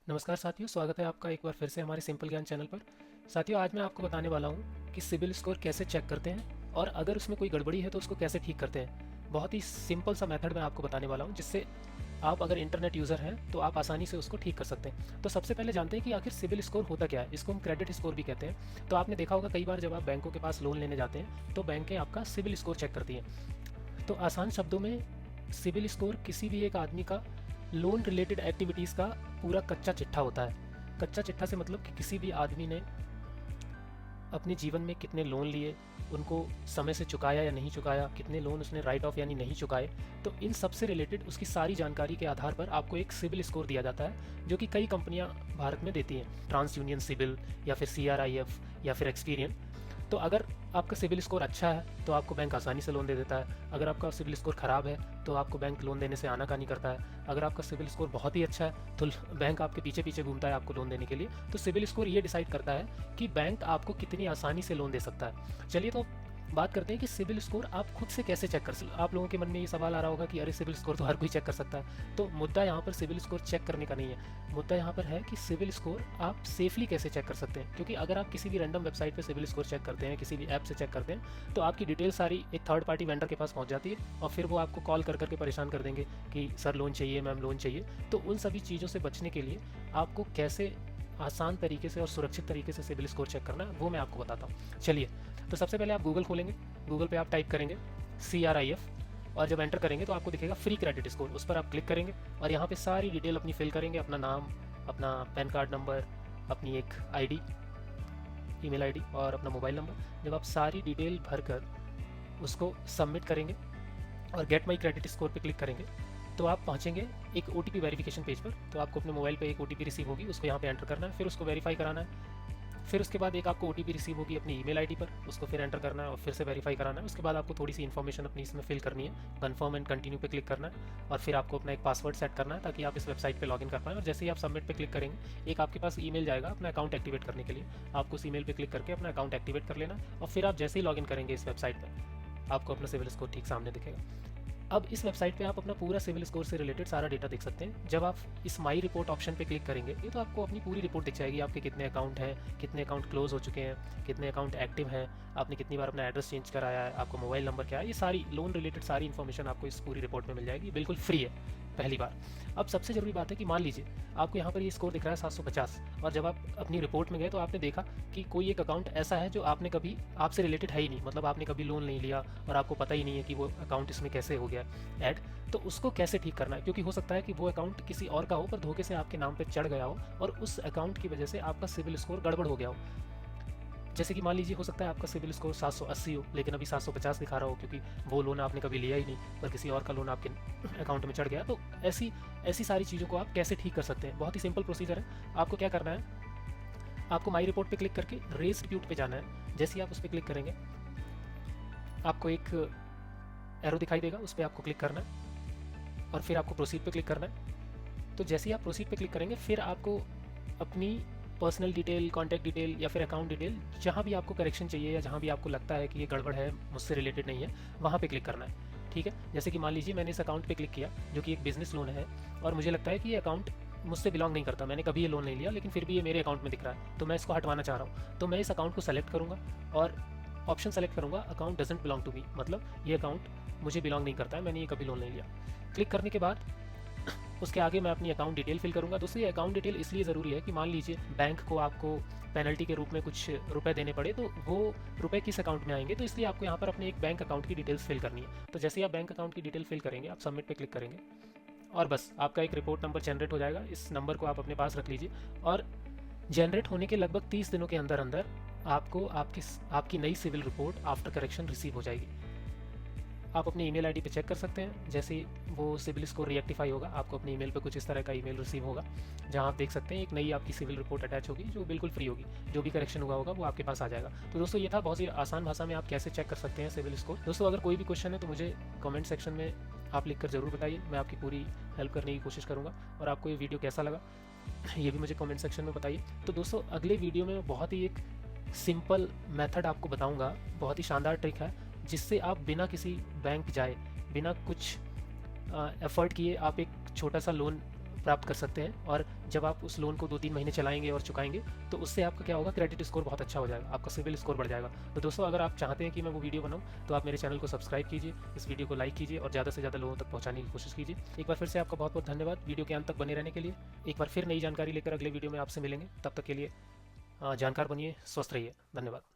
नमस्कार साथियों, स्वागत है आपका एक बार फिर से हमारे सिंपल ज्ञान चैनल पर। साथियों, आज मैं आपको बताने वाला हूँ कि सिबिल स्कोर कैसे चेक करते हैं और अगर उसमें कोई गड़बड़ी है तो उसको कैसे ठीक करते हैं। बहुत ही सिंपल सा मेथड मैं आपको बताने वाला हूँ, जिससे आप अगर इंटरनेट यूज़र हैं तो आप आसानी से उसको ठीक कर सकते हैं। तो सबसे पहले जानते हैं कि आखिर सिबिल स्कोर होता क्या है। इसको हम क्रेडिट स्कोर भी कहते हैं। तो आपने देखा होगा कई बार जब आप बैंकों के पास लोन लेने जाते हैं तो बैंकें आपका सिबिल स्कोर चेक करती हैं। तो आसान शब्दों में सिबिल स्कोर किसी भी एक आदमी का लोन रिलेटेड एक्टिविटीज़ का पूरा कच्चा चिट्ठा होता है। कच्चा चिट्ठा से मतलब कि किसी भी आदमी ने अपने जीवन में कितने लोन लिए, उनको समय से चुकाया या नहीं चुकाया, कितने लोन उसने राइट ऑफ यानी नहीं चुकाए। तो इन सब से रिलेटेड उसकी सारी जानकारी के आधार पर आपको एक सिबिल स्कोर दिया जाता है, जो कि कई कंपनियां भारत में देती हैं, ट्रांस यूनियन सिबिल या फिर CRIF या फिर एक्सपीरियन। तो अगर आपका सिबिल स्कोर अच्छा है तो आपको बैंक आसानी से लोन दे देता है। अगर आपका सिबिल स्कोर ख़राब है तो आपको बैंक लोन देने से आनाकानी करता है। अगर आपका सिबिल स्कोर बहुत ही अच्छा है तो बैंक आपके पीछे पीछे घूमता है आपको लोन देने के लिए। तो सिबिल स्कोर ये डिसाइड करता है कि बैंक आपको कितनी आसानी से लोन दे सकता है। चलिए तो बात करते हैं कि सिबिल स्कोर आप खुद से कैसे चेक कर सकते। आप लोगों के मन में ये सवाल आ रहा होगा कि अरे सिबिल स्कोर तो हर कोई चेक कर सकता है। तो मुद्दा यहाँ पर सिबिल स्कोर चेक करने का नहीं है। मुद्दा यहाँ पर है कि सिबिल स्कोर आप सेफली कैसे चेक कर सकते हैं। क्योंकि अगर आप किसी भी रैंडम वेबसाइट पे सिबिल स्कोर चेक करते हैं, किसी भी ऐप से चेक करते हैं, तो आपकी डिटेल सारी एक थर्ड पार्टी वेंडर के पास पहुँच जाती है और फिर वो आपको कॉल कर करके परेशान कर देंगे कि सर लोन चाहिए, मैम लोन चाहिए। तो उन सभी चीज़ों से बचने के लिए आपको कैसे आसान तरीके से और सुरक्षित तरीके से सिबिल स्कोर चेक करना है वो मैं आपको बताता हूँ। चलिए, तो सबसे पहले आप गूगल खोलेंगे। गूगल पे आप टाइप करेंगे CRIF और जब एंटर करेंगे तो आपको दिखेगा फ्री क्रेडिट स्कोर। उस पर आप क्लिक करेंगे और यहाँ पे सारी डिटेल अपनी फिल करेंगे, अपना नाम, अपना पैन कार्ड नंबर, अपनी एक ID, ईमेल ID और अपना मोबाइल नंबर। जब आप सारी डिटेल भरकर उसको सबमिट करेंगे और गेट माई क्रेडिट स्कोर पे क्लिक करेंगे तो आप पहुंचेंगे एक OTP वेरिफिकेशन पेज पर। तो आपको अपने मोबाइल पे एक OTP रिसीव होगी, उसको यहाँ पे एंटर करना है, फिर उसको वेरीफाई कराना है। फिर उसके बाद एक आपको OTP रिसीव होगी अपनी ईमेल ID पर, उसको फिर एंटर करना है और फिर से वेरीफाई कराना है। उसके बाद आपको थोड़ी सी इन्फॉर्मेशन अपनी इसमें फिल करनी है, कन्फर्म एंड कंटिन्यू पे क्लिक करना है और फिर आपको अपना एक पासवर्ड सेट करना है ताकि आप इस वेबसाइट पे लॉगिन कर पाएँ। और जैसे ही आप सबमिट पे क्लिक करेंगे एक आपके पास ईमेल जाएगा अपना अकाउंट एक्टिवेट करने के लिए। आपको उस ईमेल पे क्लिक करके अपना अकाउंट एक्टिवेट कर लेना और फिर आप जैसे ही लॉगिन करेंगे इस वेबसाइट पर आपको अपना सिविल स्कोर ठीक सामने दिखेगा। अब इस वेबसाइट पे आप अपना पूरा सिविल स्कोर से रिलेटेड सारा डेटा देख सकते हैं। जब आप इस माई रिपोर्ट ऑप्शन पे क्लिक करेंगे तो आपको अपनी पूरी रिपोर्ट दिख जाएगी। आपके कितने अकाउंट हैं, कितने अकाउंट क्लोज हो चुके हैं, कितने अकाउंट एक्टिव हैं, आपने कितनी बार अपना एड्रेस चेंज कराया है, आपका मोबाइल नंबर क्या है। ये सारी लोन रिलेटेड सारी इन्फॉर्मेशन आपको इस पूरी रिपोर्ट में मिल जाएगी, बिल्कुल फ्री है पहली बार। अब सबसे ज़रूरी बात है कि मान लीजिए आपको यहाँ पर ये स्कोर दिख रहा है 750 और जब आप अपनी रिपोर्ट में गए तो आपने देखा कि कोई एक अकाउंट ऐसा है जो आपने कभी आपसे रिलेटेड है ही नहीं, मतलब आपने कभी लोन नहीं लिया और आपको पता ही नहीं है कि वो अकाउंट इसमें कैसे हो गया ऐड। तो उसको कैसे ठीक करना है, क्योंकि हो सकता है कि वो अकाउंट किसी और का हो पर धोखे से आपके नाम पे चढ़ गया हो और उस अकाउंट की वजह से आपका सिविल स्कोर गड़बड़ हो गया हो। जैसे कि मान लीजिए हो सकता है आपका सिविल स्कोर 780 हो लेकिन अभी 750 दिखा रहा हो, क्योंकि वो लोन आपने कभी लिया ही नहीं पर किसी और का लोन आपके अकाउंट में चढ़ गया। तो ऐसी ऐसी सारी चीज़ों को आप कैसे ठीक कर सकते हैं, बहुत ही सिंपल प्रोसीजर है। आपको क्या करना है, आपको माई रिपोर्ट पे क्लिक करके रेस डिप्यूट पे जाना है। जैसे ही आप उस पर क्लिक करेंगे आपको एक एरो दिखाई देगा, उस पर आपको क्लिक करना है और फिर आपको प्रोसीड पे क्लिक करना है। तो जैसे ही आप प्रोसीड पे क्लिक करेंगे फिर आपको अपनी पर्सनल डिटेल, कॉन्टैक्ट डिटेल या फिर अकाउंट डिटेल, जहाँ भी आपको करेक्शन चाहिए या जहाँ भी आपको लगता है कि ये गड़बड़ है, मुझसे रिलेटेड नहीं है, वहाँ पे क्लिक करना है। ठीक है, जैसे कि मान लीजिए मैंने इस अकाउंट पे क्लिक किया जो कि एक बिजनेस लोन है और मुझे लगता है कि ये अकाउंट मुझसे बिलोंग नहीं करता, मैंने कभी ये लोन नहीं लिया लेकिन फिर भी ये मेरे अकाउंट में दिख रहा है, तो मैं इसको हटवाना चाह रहा हूँ। तो मैं इस अकाउंट को सेलेक्ट करूँगा और ऑप्शन सेलेक्ट करूँगा account doesn't belong to me, मतलब ये अकाउंट मुझे बिलोंग नहीं करता है, मैंने ये कभी लोन नहीं लिया। क्लिक करने के बाद उसके आगे मैं अपनी अकाउंट डिटेल फिल करूँगा। दोस्तों ये अकाउंट डिटेल इसलिए ज़रूरी है कि मान लीजिए बैंक को आपको पेनल्टी के रूप में कुछ रुपए देने पड़े तो वो रुपए किस अकाउंट में आएंगे, तो इसलिए आपको यहाँ पर अपने एक बैंक अकाउंट की डिटेल्स फिल करनी है। तो जैसे ही आप बैंक अकाउंट की डिटेल फिल करेंगे आप सबमिट पे क्लिक करेंगे और बस आपका एक रिपोर्ट नंबर जनरेट हो जाएगा। इस नंबर को आप अपने पास रख लीजिए और जनरेट होने के लगभग 30 दिनों के अंदर अंदर आपको आपकी नई civil report after correction receive हो जाएगी। आप अपनी ईमेल आईडी पे चेक कर सकते हैं। जैसे ही वो सिविल स्कोर रिएक्टिफाई होगा आपको अपनी ईमेल पे कुछ इस तरह का ईमेल रिसीव होगा जहां आप देख सकते हैं एक नई आपकी सिविल रिपोर्ट अटैच होगी जो बिल्कुल फ्री होगी। जो भी करेक्शन हुआ होगा वो आपके पास आ जाएगा। तो दोस्तों ये था बहुत ही आसान भाषा में आप कैसे चेक कर सकते हैं सिविल स्कोर। दोस्तों अगर कोई भी क्वेश्चन है तो मुझे कमेंट सेक्शन में आप लिखकर ज़रूर बताइए, मैं आपकी पूरी हेल्प करने की कोशिश करूँगा। और आपको ये वीडियो कैसा लगा ये भी मुझे कमेंट सेक्शन में बताइए। तो दोस्तों अगले वीडियो में बहुत ही एक सिंपल मेथड आपको बताऊँगा, बहुत ही शानदार ट्रिक है जिससे आप बिना किसी बैंक जाए, बिना कुछ एफर्ट किए आप एक छोटा सा लोन प्राप्त कर सकते हैं। और जब आप उस लोन को 2-3 महीने चलाएंगे और चुकाएंगे तो उससे आपका क्या होगा, क्रेडिट स्कोर बहुत अच्छा हो जाएगा, आपका सिविल स्कोर बढ़ जाएगा। तो दोस्तों, अगर आप चाहते हैं कि मैं वो वीडियो बनाऊँ तो आप मेरे चैनल को सब्सक्राइब कीजिए, इस वीडियो को लाइक कीजिए और ज़्यादा से ज़्यादा लोगों तक पहुँचाने की कोशिश कीजिए। एक बार फिर से आपका बहुत बहुत धन्यवाद वीडियो के अंत तक बने रहने के लिए। एक बार फिर नई जानकारी लेकर अगले वीडियो में आपसे मिलेंगे, तब तक के लिए जानकार बनिए, स्वस्थ रहिए, धन्यवाद।